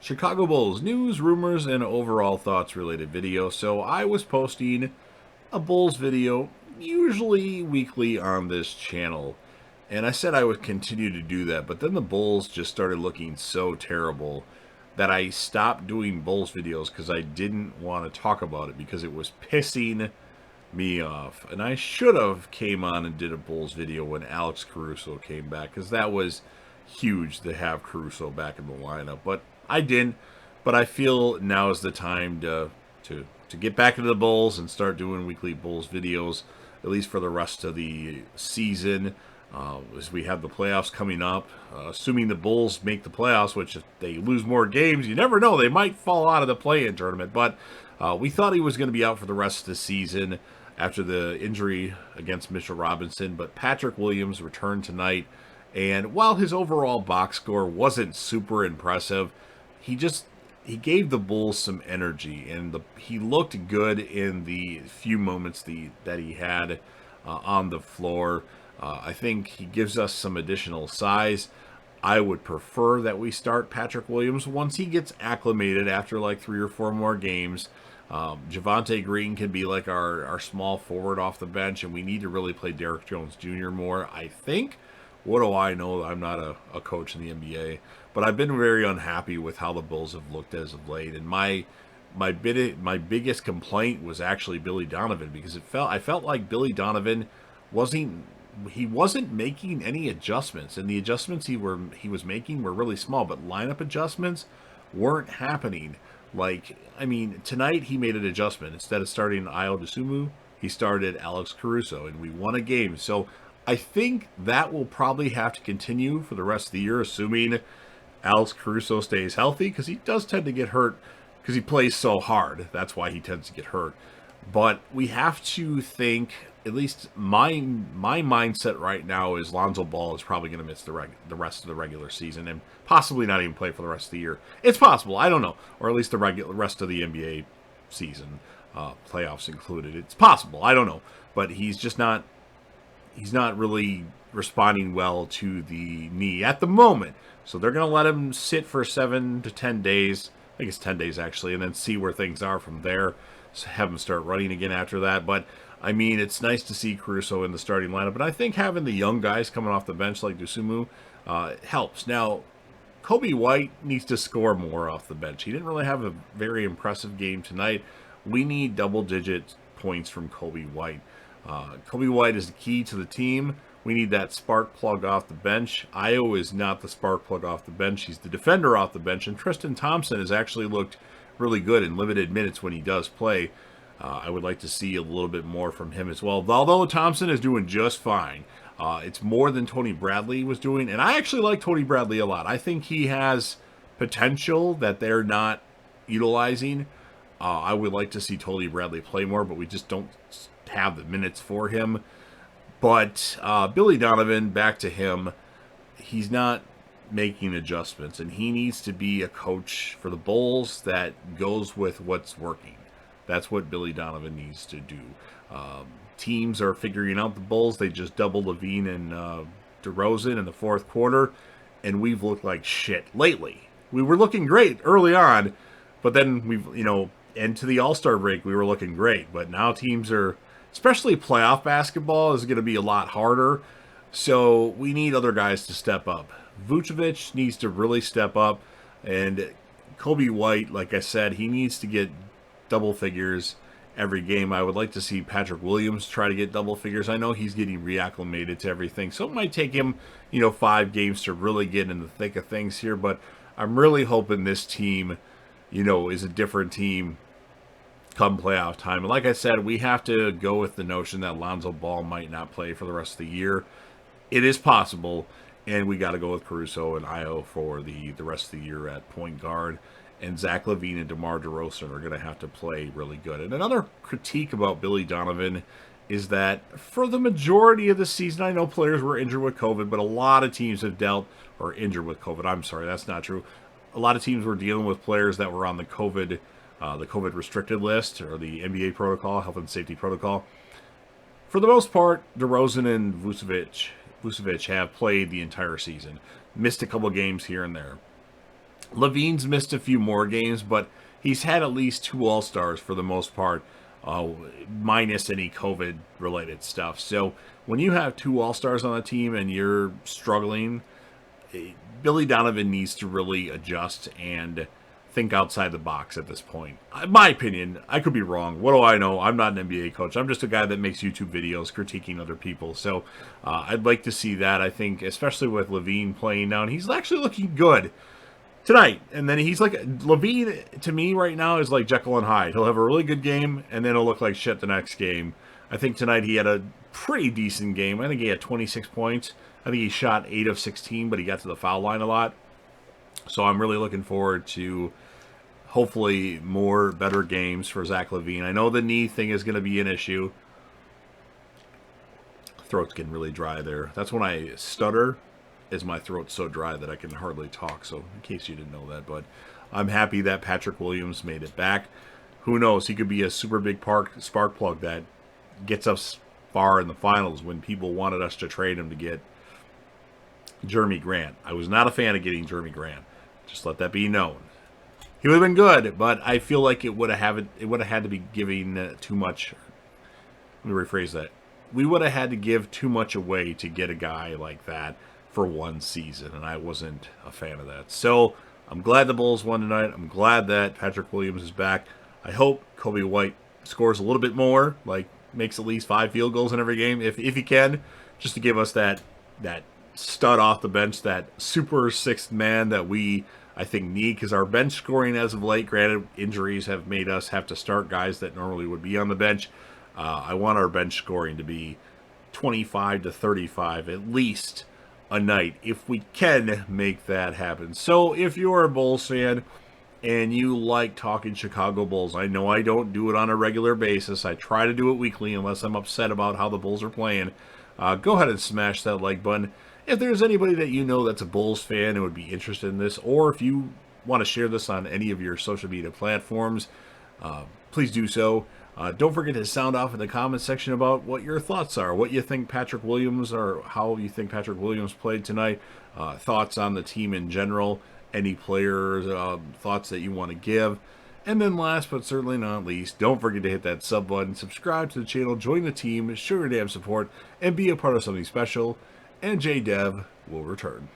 Chicago Bulls news, rumors, and overall thoughts related video. So I was posting a Bulls video, usually weekly on this channel. And I said I would continue to do that, but then the Bulls just started looking so terrible that I stopped doing Bulls videos because I didn't want to talk about it because it was pissing me off. And I should have came on and did a Bulls video when Alex Caruso came back because that was huge to have Caruso back in the lineup. But I didn't. But I feel now is the time to get back into the Bulls and start doing weekly Bulls videos, at least for the rest of the season. As we have the playoffs coming up, assuming the Bulls make the playoffs, which if they lose more games, you never know, they might fall out of the play-in tournament. But we thought he was going to be out for the rest of the season after the injury against Mitchell Robinson. But Patrick Williams returned tonight, and while his overall box score wasn't super impressive, he gave the Bulls some energy, and he looked good in the few moments that he had on the floor. I think he gives us some additional size. I would prefer that we start Patrick Williams once he gets acclimated after like 3 or 4 more games. Javonte Green can be like our small forward off the bench, and we need to really play Derrick Jones Jr. more, I think. What do I know? I'm not a coach in the NBA, but I've been very unhappy with how the Bulls have looked as of late. And my biggest complaint was actually Billy Donovan, because I felt like Billy Donovan wasn't making any adjustments, and the adjustments he was making were really small, but lineup adjustments weren't happening. Like, I mean, tonight he made an adjustment. Instead of starting Ayo Dosunmu, he started Alex Caruso, and we won a game. So I think that will probably have to continue for the rest of the year, assuming Alex Caruso stays healthy, because he does tend to get hurt because he plays so hard. That's why he tends to get hurt. But we have to think, at least my mindset right now is Lonzo Ball is probably going to miss the rest of the regular season and possibly not even play for the rest of the year. It's possible, I don't know, or at least the rest of the NBA season, playoffs included. It's possible, I don't know, but he's not really responding well to the knee at the moment. So they're going to let him sit for 7 to 10 days. I think it's 10 days actually, and then see where things are from there. So have him start running again after that. But I mean, it's nice to see Caruso in the starting lineup, but I think having the young guys coming off the bench like Dosunmu helps. Now, Kobe White needs to score more off the bench. He didn't really have a very impressive game tonight. We need double-digit points from Kobe White. Kobe White is the key to the team. We need that spark plug off the bench. Ayo is not the spark plug off the bench. He's the defender off the bench. And Tristan Thompson has actually looked really good in limited minutes when he does play. I would like to see a little bit more from him as well. Although Thompson is doing just fine. It's more than Tony Bradley was doing. And I actually like Tony Bradley a lot. I think he has potential that they're not utilizing. I would like to see Tony Bradley play more, but we just don't have the minutes for him. But Billy Donovan, back to him, he's not making adjustments, and he needs to be a coach for the Bulls that goes with what's working. That's what Billy Donovan needs to do. Teams are figuring out the Bulls. They just doubled LaVine and DeRozan in the fourth quarter, and we've looked like shit lately. We were looking great early on, but then into the All-Star break, we were looking great. But now teams are, especially playoff basketball, is going to be a lot harder. So we need other guys to step up. Vucevic needs to really step up. And Kobe White, like I said, he needs to get double figures every game. I would like to see Patrick Williams try to get double figures. I know he's getting reacclimated to everything. So it might take him, 5 games to really get in the thick of things here. But I'm really hoping this team, is a different team come playoff time. And like I said, we have to go with the notion that Lonzo Ball might not play for the rest of the year. It is possible, and we got to go with Caruso and Ayo for the rest of the year at point guard. And Zach LaVine and DeMar DeRozan are going to have to play really good. And another critique about Billy Donovan is that for the majority of the season, I know players were injured with COVID, but a lot of teams have dealt, or injured with COVID. I'm sorry, that's not true. A lot of teams were dealing with players that were on the COVID restricted list, or the NBA protocol, health and safety protocol. For the most part, DeRozan and Vucevic have played the entire season. Missed a couple games here and there. Levine's missed a few more games, but he's had at least 2 All-Stars for the most part, uh, minus any COVID-related stuff. So when you have 2 All-Stars on the team and you're struggling, Billy Donovan needs to really adjust and think outside the box at this point. In my opinion, I could be wrong. What do I know? I'm not an NBA coach. I'm just a guy that makes YouTube videos critiquing other people. So I'd like to see that. I think, especially with Levine playing now, and he's actually looking good tonight. And then he's like, Levine to me right now is like Jekyll and Hyde. He'll have a really good game, and then he'll look like shit the next game. I think tonight he had a pretty decent game. I think he had 26 points. I think he shot 8 of 16, but he got to the foul line a lot. So I'm really looking forward to hopefully more better games for Zach LaVine. I know the knee thing is going to be an issue. Throat's getting really dry there. That's when I stutter, is my throat's so dry that I can hardly talk. So in case you didn't know that, but I'm happy that Patrick Williams made it back. Who knows? He could be a super big spark plug that gets us far in the finals when people wanted us to trade him to get Jeremy Grant. I was not a fan of getting Jeremy Grant. Just let that be known. He would have been good, but I feel like it would have had to be giving too much. Let me rephrase that. We would have had to give too much away to get a guy like that for one season, and I wasn't a fan of that. So I'm glad the Bulls won tonight. I'm glad that Patrick Williams is back. I hope Kobe White scores a little bit more, like makes at least 5 field goals in every game, if he can, just to give us that stud off the bench, that super sixth man that we, I think, need, because our bench scoring as of late, granted, injuries have made us have to start guys that normally would be on the bench. I want our bench scoring to be 25 to 35 at least a night, if we can make that happen. So if you're a Bulls fan and you like talking Chicago Bulls, I know I don't do it on a regular basis. I try to do it weekly unless I'm upset about how the Bulls are playing. Go ahead and smash that like button. If there's anybody that you know that's a Bulls fan and would be interested in this, or if you want to share this on any of your social media platforms, please do so. Don't forget to sound off in the comment section about what your thoughts are, what you think Patrick Williams, or how you think Patrick Williams played tonight, thoughts on the team in general, any players, thoughts that you want to give. And then last but certainly not least, don't forget to hit that sub button, subscribe to the channel, join the team, show your damn support, and be a part of something special. And JDev will return.